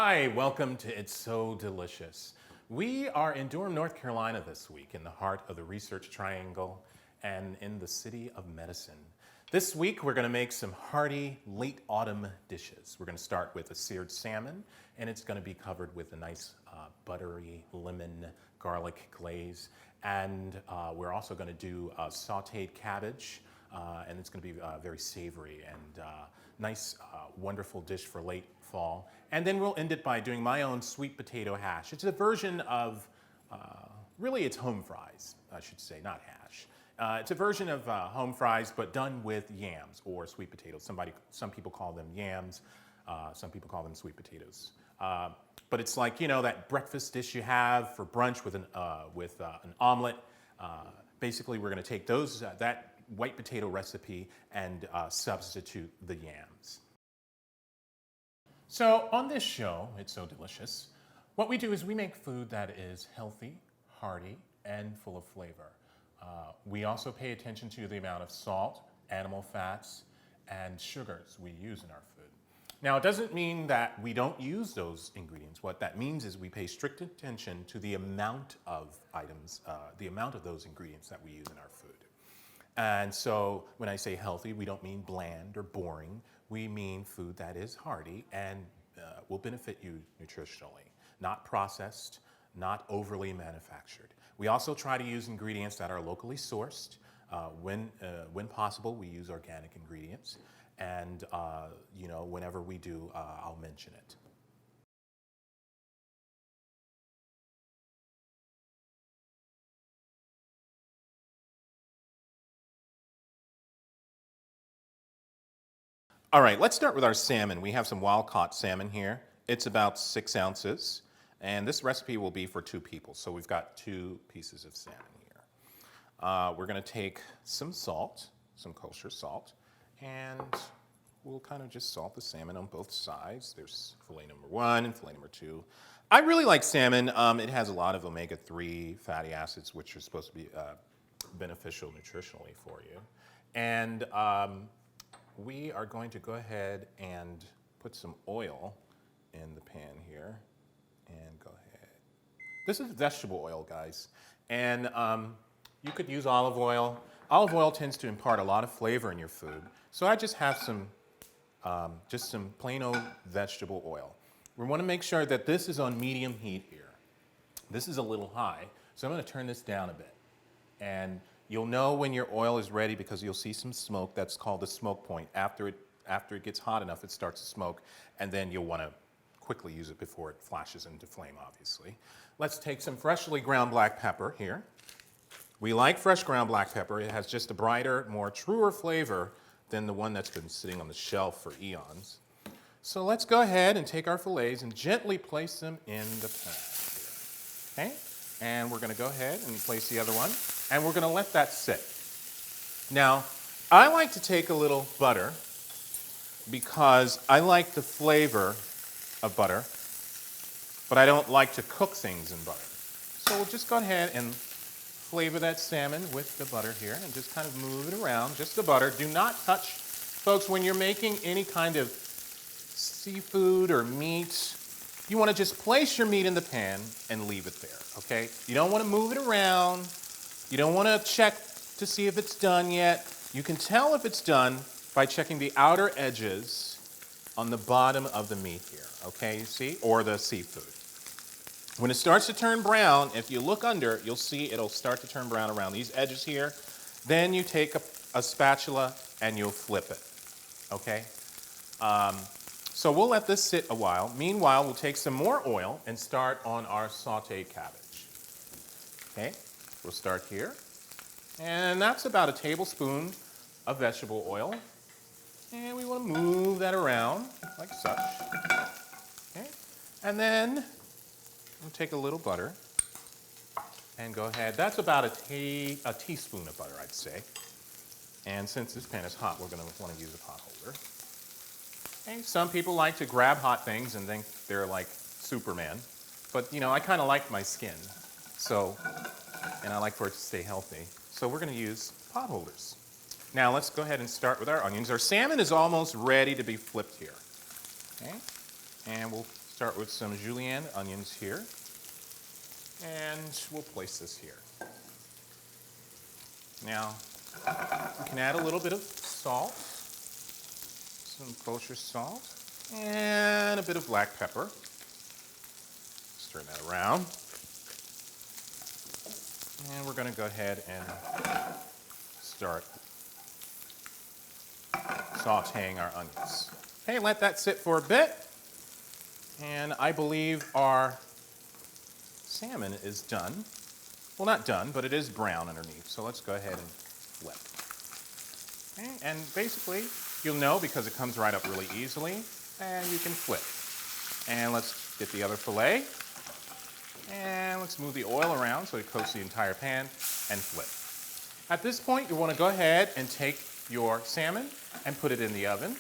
Hi, welcome to It's So Delicious. We are in Durham, North Carolina this week, in the heart of the Research Triangle and in the city of medicine. This week, we're going to make some hearty late autumn dishes. We're going to start with a seared salmon, and it's going to be covered with a nice buttery lemon garlic glaze. And we're also going to do sauteed cabbage, and it's going to be very savory and nice, wonderful dish for late fall. And then we'll end it by doing my own sweet potato hash. It's a version of, really it's home fries, I should say, not hash. It's a version of home fries, but done with yams or sweet potatoes. Some people call them yams, some people call them sweet potatoes. But it's like, you know, that breakfast dish you have for brunch with an omelet. Basically, we're going to take that white potato recipe and substitute the yams. So on this show, It's So Delicious, what we do is we make food that is healthy, hearty, and full of flavor. We also pay attention to the amount of salt, animal fats, and sugars we use in our food. Now, it doesn't mean that we don't use those ingredients. What that means is we pay strict attention to the amount of the amount of those ingredients that we use in our food. And so when I say healthy, we don't mean bland or boring. We mean food that is hearty and will benefit you nutritionally, not processed, not overly manufactured. We also try to use ingredients that are locally sourced. When possible, we use organic ingredients. And you know, whenever we do, I'll mention it. All right, let's start with our salmon. We have some wild-caught salmon here. It's about 6 ounces, and this recipe will be for 2 people. So we've got 2 pieces of salmon here. We're going to take some salt, some kosher salt, and we'll kind of just salt the salmon on both sides. There's fillet number 1 and fillet number 2. I really like salmon. It has a lot of omega-3 fatty acids, which are supposed to be beneficial nutritionally for you. And we are going to go ahead and put some oil in the pan here. And go ahead. This is vegetable oil, guys. And you could use olive oil. Olive oil tends to impart a lot of flavor in your food. So I just have just some plain old vegetable oil. We want to make sure that this is on medium heat here. This is a little high, so I'm going to turn this down a bit. And you'll know when your oil is ready because you'll see some smoke. That's called the smoke point. After it gets hot enough, it starts to smoke, and then you'll want to quickly use it before it flashes into flame, obviously. Let's take some freshly ground black pepper here. We like fresh ground black pepper. It has just a brighter, more truer flavor than the one that's been sitting on the shelf for eons. So let's go ahead and take our fillets and gently place them in the pan here. Okay? And we're going to go ahead and place the other one. And we're going to let that sit. Now, I like to take a little butter because I like the flavor of butter, but I don't like to cook things in butter. So we'll just go ahead and flavor that salmon with the butter here and just kind of move it around, just the butter. Do not touch, folks, when you're making any kind of seafood or meat, you want to just place your meat in the pan and leave it there, okay? You don't want to move it around. You don't want to check to see if it's done yet. You can tell if it's done by checking the outer edges on the bottom of the meat here, okay, you see, or the seafood. When it starts to turn brown, if you look under, you'll see it'll start to turn brown around these edges here. Then you take a spatula and you'll flip it, okay? So we'll let this sit a while. Meanwhile, we'll take some more oil and start on our sauteed cabbage, okay? We'll start here. And that's about a tablespoon of vegetable oil. And we want to move that around like such. Okay? And then we'll take a little butter and go ahead. That's about a teaspoon of butter, I'd say. And since this pan is hot, we're going to want to use a pot holder. Okay? Some people like to grab hot things and think they're like Superman. But, you know, I kind of like my skin. So, and I like for it to stay healthy. So we're going to use pot holders. Now let's go ahead and start with our onions. Our salmon is almost ready to be flipped here. Okay? And we'll Start with some julienne onions here. And we'll place this here. Now, you can add a little bit of salt, some kosher salt, and a bit of black pepper. Let's turn that around. And we're going to go ahead and start sauteing our onions. Okay, let that sit for a bit. And I believe our salmon is done. Well, not done, but it is brown underneath. So let's go ahead and flip. Okay, and basically, you'll know because it comes right up really easily, and you can flip. And let's get the other fillet. And let's move the oil around so it coats the entire pan and flip. At this point, you want to go ahead and take your salmon and put it in the oven.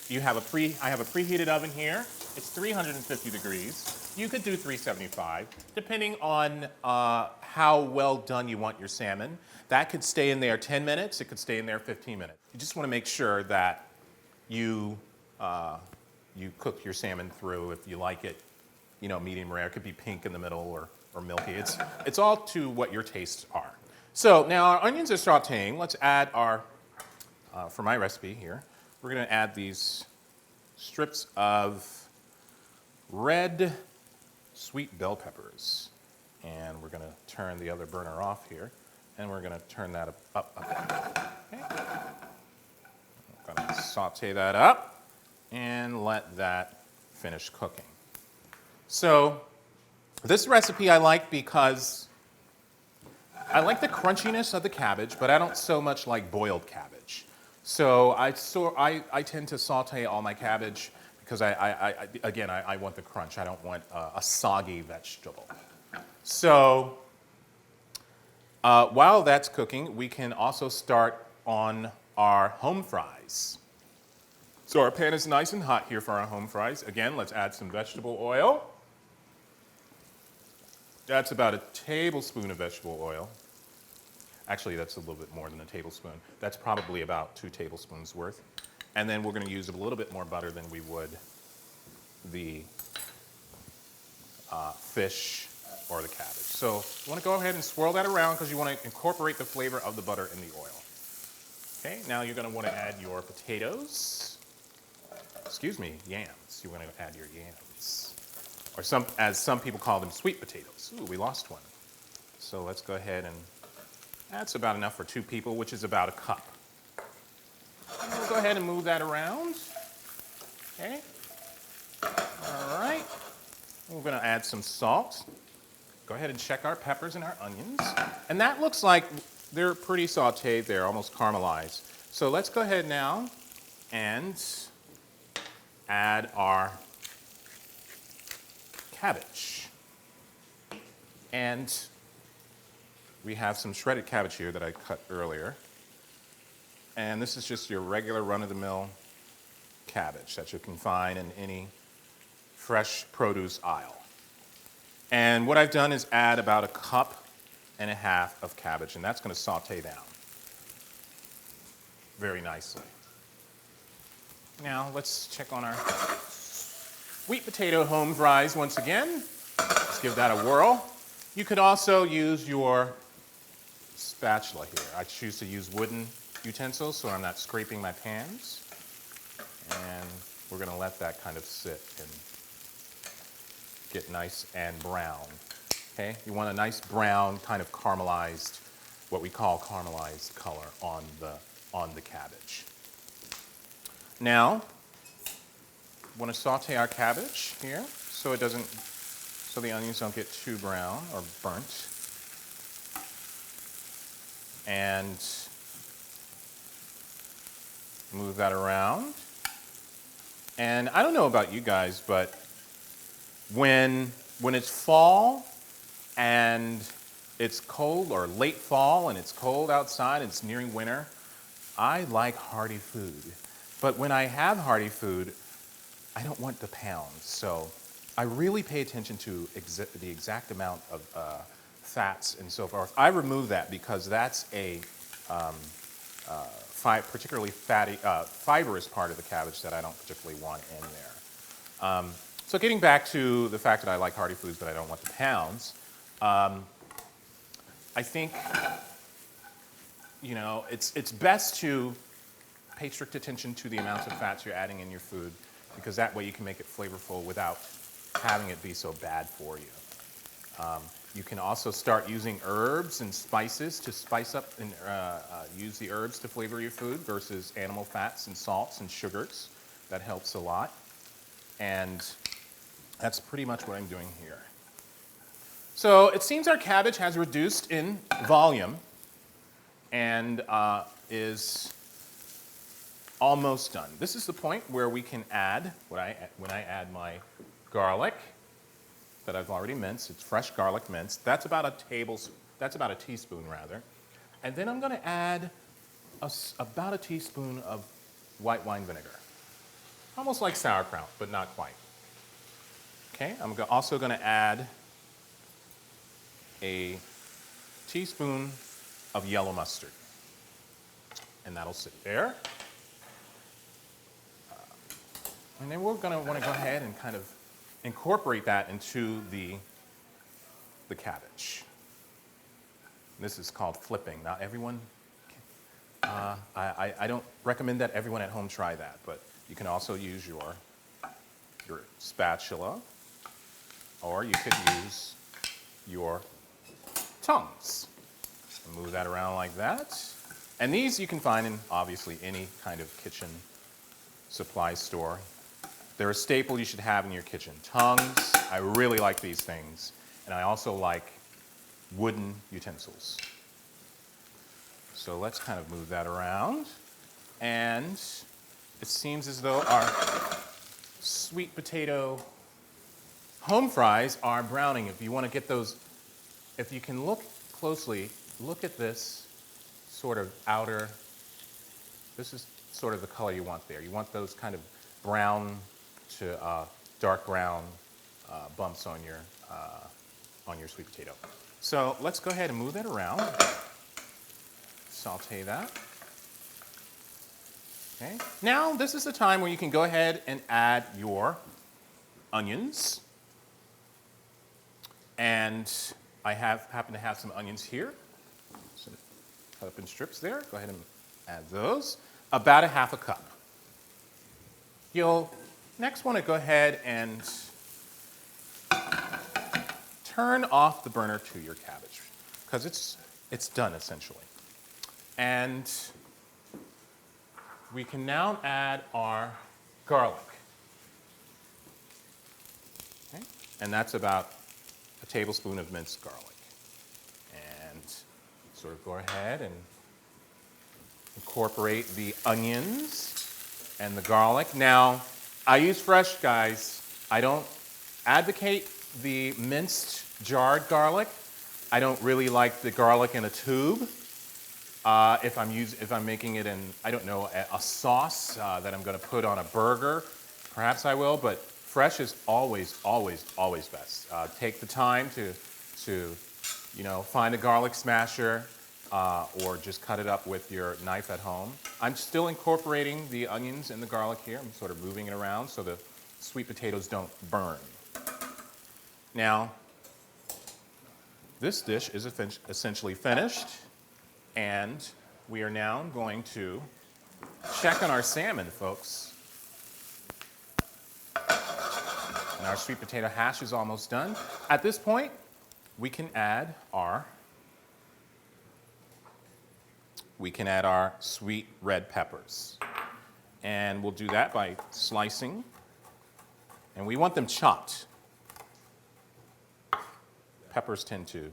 I have a preheated oven here. It's 350 degrees. You could do 375, depending on how well done you want your salmon. That could stay in there 10 minutes. It could stay in there 15 minutes. You just want to make sure that you cook your salmon through. If you like it, medium rare. It could be pink in the middle or milky. It's all to what your tastes are. So now our onions are sauteing. Let's add our, for my recipe here, we're going to add these strips of red sweet bell peppers. And we're going to turn the other burner off here. And we're going to turn that up a bit. Okay. I'm going to saute that up and let that finish cooking. So this recipe I like because I like the crunchiness of the cabbage, but I don't so much like boiled cabbage. So I tend to saute all my cabbage because I want the crunch. I don't want a soggy vegetable. So while that's cooking, we can also start on our home fries. So our pan is nice and hot here for our home fries. Again, let's add some vegetable oil. That's about a tablespoon of vegetable oil. Actually, that's a little bit more than a tablespoon. That's probably about 2 tablespoons worth. And then we're going to use a little bit more butter than we would the fish or the cabbage. So you want to go ahead and swirl that around because you want to incorporate the flavor of the butter in the oil. Okay, now you're going to want to add your potatoes. Excuse me, yams. You're going to add your yams. Or as some people call them, sweet potatoes. Ooh, we lost one. So let's go ahead and that's about enough for 2 people, which is about a cup. And we'll go ahead and move that around. Okay. All right. We're going to add some salt. Go ahead and check our peppers and our onions. And that looks like they're pretty sauteed there, almost caramelized. So let's go ahead now and add our cabbage. And we have some shredded cabbage here that I cut earlier. And this is just your regular run-of-the-mill cabbage that you can find in any fresh produce aisle. And what I've done is add about a cup and a half of cabbage, and that's going to saute down very nicely. Now let's check on our sweet potato home fries once again. Let's give that a whirl. You could also use your spatula here. I choose to use wooden utensils so I'm not scraping my pans. And we're going to let that kind of sit and get nice and brown. Okay? You want a nice brown, kind of caramelized, what we call caramelized color on the cabbage. Now, we want to saute our cabbage here so the onions don't get too brown or burnt. And move that around. And I don't know about you guys, but when it's fall and it's cold, or late fall and it's cold outside and it's nearing winter, I like hearty food. But when I have hearty food, I don't want the pounds. So I really pay attention to the exact amount of fats and so forth. I remove that because that's a particularly fatty, fibrous part of the cabbage that I don't particularly want in there. So getting back to the fact that I like hearty foods, but I don't want the pounds, I think, it's best to pay strict attention to the amounts of fats you're adding in your food, because that way you can make it flavorful without having it be so bad for you. You can also start using herbs and spices to spice up and use the herbs to flavor your food versus animal fats and salts and sugars. That helps a lot. And that's pretty much what I'm doing here. So it seems our cabbage has reduced in volume and is almost done. This is the point where we can add, when I add my garlic that I've already minced. It's fresh garlic minced. That's about a teaspoon rather. And then I'm going to add about a teaspoon of white wine vinegar. Almost like sauerkraut, but not quite. Okay, I'm also going to add a teaspoon of yellow mustard. And that'll sit there. And then we're going to want to go ahead and kind of incorporate that into the cabbage. This is called flipping. Not everyone, I don't recommend that everyone at home try that, but you can also use your spatula, or you could use your tongs. Move that around like that. And these you can find in, obviously, any kind of kitchen supply store. They're a staple you should have in your kitchen. Tongs, I really like these things. And I also like wooden utensils. So let's kind of move that around. And it seems as though our sweet potato home fries are browning. If you want to get those, if you can look closely, look at this sort of outer, this is sort of the color you want there. You want those kind of brown to dark brown bumps on your sweet potato. So let's go ahead and move that around. Saute that. Okay. Now this is the time where you can go ahead and add your onions. And I happen to have some onions here. So cut up in strips there. Go ahead and add those. About a half a cup. You'll next want to go ahead and turn off the burner to your cabbage, because it's done essentially. And we can now add our garlic. Okay? And that's about a tablespoon of minced garlic. And sort of go ahead and incorporate the onions and the garlic. Now, I use fresh, guys. I don't advocate the minced jarred garlic. I don't really like the garlic in a tube. If I'm making it in, I don't know, a sauce that I'm going to put on a burger, perhaps I will. But fresh is always, always, always best. Take the time to find a garlic smasher. Or just cut it up with your knife at home. I'm still incorporating the onions and the garlic here. I'm sort of moving it around so the sweet potatoes don't burn. Now, this dish is essentially finished, and we are now going to check on our salmon, folks. And our sweet potato hash is almost done. At this point, we can add our sweet red peppers. And we'll do that by slicing. And we want them chopped. Peppers tend to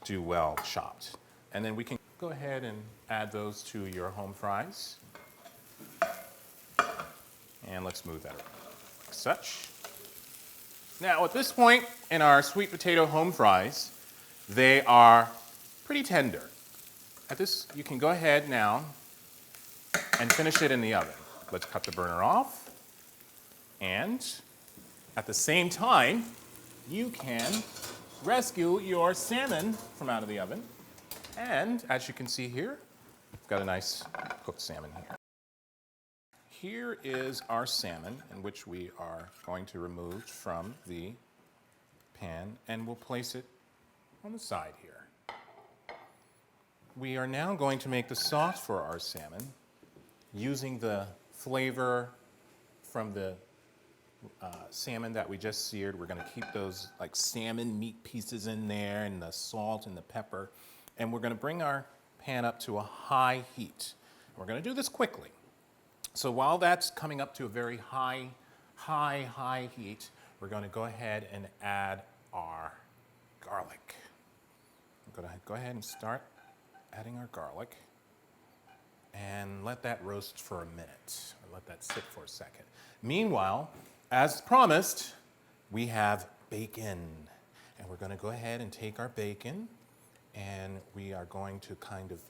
do well chopped. And then we can go ahead and add those to your home fries. And let's move that around like such. Now, at this point in our sweet potato home fries, they are pretty tender. At this, you can go ahead now and finish it in the oven. Let's cut the burner off. And at the same time, you can rescue your salmon from out of the oven. And as you can see here, we've got a nice cooked salmon here. here is our salmon, in which we are going to remove from the pan, and we'll place it on the side here. We are now going to make the sauce for our salmon using the flavor from the salmon that we just seared. We're going to keep those like salmon meat pieces in there, and the salt and the pepper. And we're going to bring our pan up to a high heat. We're going to do this quickly. So while that's coming up to a very high heat, we're going to go ahead and add our garlic. I'm going to go ahead and start adding our garlic and let that roast for a minute, or let that sit for a second. Meanwhile, as promised, we have bacon. And we're going to go ahead and take our bacon, and we are going to kind of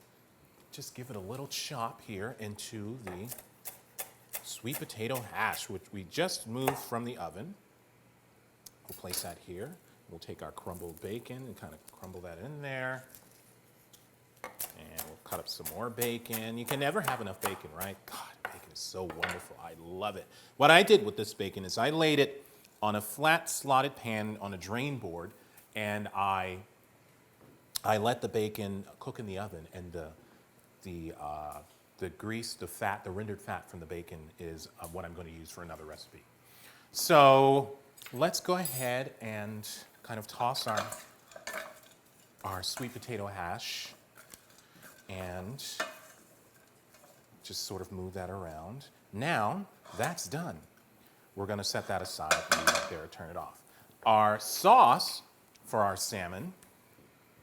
just give it a little chop here into the sweet potato hash, which we just moved from the oven. We'll place that here. We'll take our crumbled bacon and kind of crumble that in there. And we'll cut up some more bacon. You can never have enough bacon, right? God, bacon is so wonderful. I love it. What I did with this bacon is I laid it on a flat slotted pan on a drain board, and I let the bacon cook in the oven, and the grease, the fat, the rendered fat from the bacon is what I'm going to use for another recipe. So let's go ahead and kind of toss our sweet potato hash and just sort of move that around. Now that's done. We're going to set that aside, leave it there, turn it off. Our sauce for our salmon,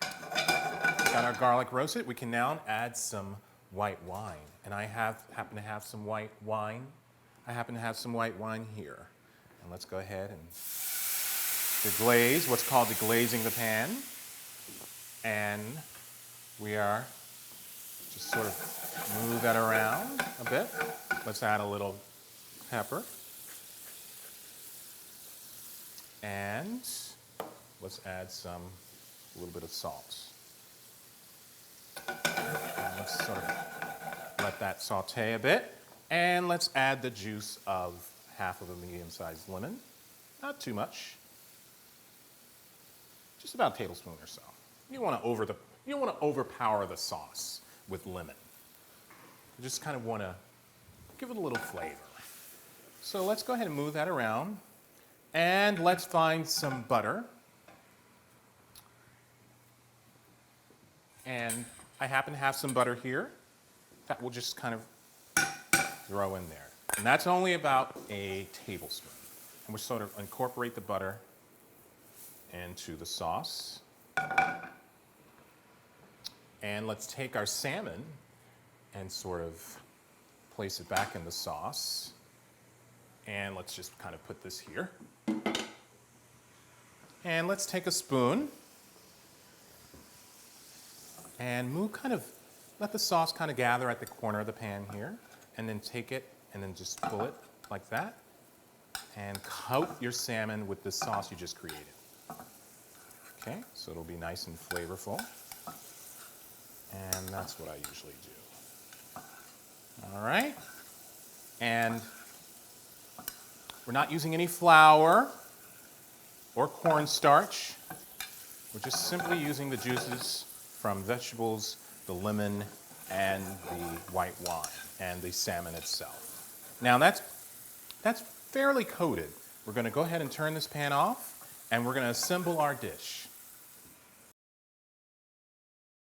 got our garlic roasted. We can now add some white wine. And I happen to have some white wine. I happen to have some white wine here. And let's go ahead and deglaze, what's called deglazing the pan. And we are just sort of move that around a bit. Let's add a little pepper. And let's add a little bit of salt. And let's sort of let that saute a bit. And let's add the juice of half of a medium-sized lemon. Not too much. Just about a tablespoon or so. You don't want to overpower the sauce with lemon. You just kind of want to give it a little flavor. So let's go ahead and move that around. And let's find some butter. And I happen to have some butter here that we'll just kind of throw in there. And that's only about a tablespoon. And we'll sort of incorporate the butter into the sauce. And let's take our salmon and sort of place it back in the sauce. And let's just kind of put this here. And let's take a spoon and let the sauce kind of gather at the corner of the pan here, and then take it and then just pull it like that and coat your salmon with the sauce you just created. Okay, so it'll be nice and flavorful. And that's what I usually do. All right. And we're not using any flour or cornstarch. We're just simply using the juices from vegetables, the lemon, and the white wine, and the salmon itself. Now that's fairly coated. We're going to go ahead and turn this pan off, and we're going to assemble our dish.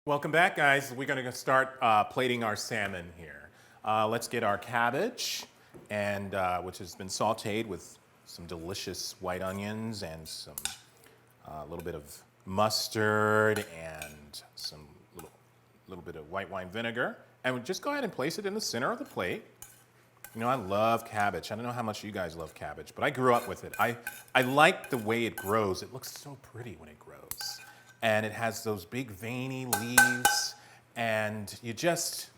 Welcome back, guys. We're going to start plating our salmon here. Let's get our cabbage, and which has been sautéed with some delicious white onions and some little bit of mustard and some little bit of white wine vinegar. And we just go ahead and place it in the center of the plate. You know, I love cabbage. I don't know how much you guys love cabbage, but I grew up with it. I like the way it grows. It looks so pretty when it grows. And it has those big veiny leaves. And you just,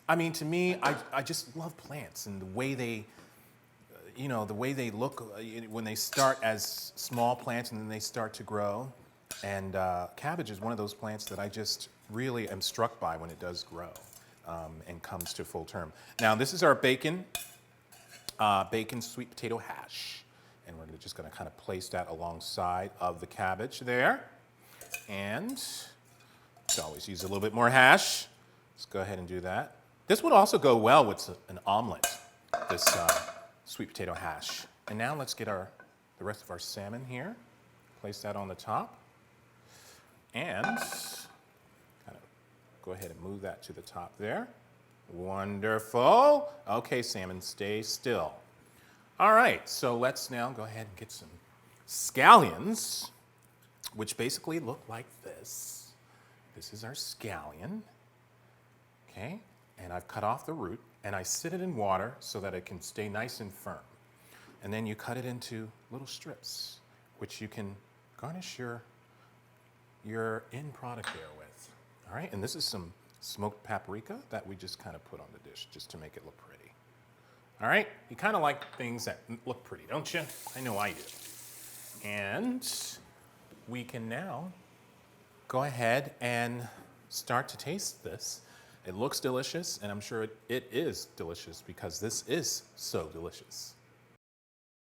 I mean, to me, I just love plants and the way they, the way they look when they start as small plants and then they start to grow. And cabbage is one of those plants that I just really am struck by when it does grow and comes to full term. Now, this is our bacon bacon sweet potato hash. And we're just going to kind of place that alongside of the cabbage there. And you can always use a little bit more hash. Let's go ahead and do that. This would also go well with an omelet, this sweet potato hash. And now let's get the rest of our salmon here. Place that on the top. And kind of go ahead and move that to the top there. Wonderful. Okay, salmon, stay still. All right, so let's now go ahead and get some scallions, which basically look like this. This is our scallion, okay? And I've cut off the root, and I sit it in water so that it can stay nice and firm. And then you cut it into little strips, which you can garnish your end product there with. All right, and this is some smoked paprika that we just kind of put on the dish just to make it look pretty. All right, you kind of like things that look pretty, don't you? I know I do. And we can now go ahead and start to taste this. It looks delicious, and I'm sure it is delicious because this is so delicious.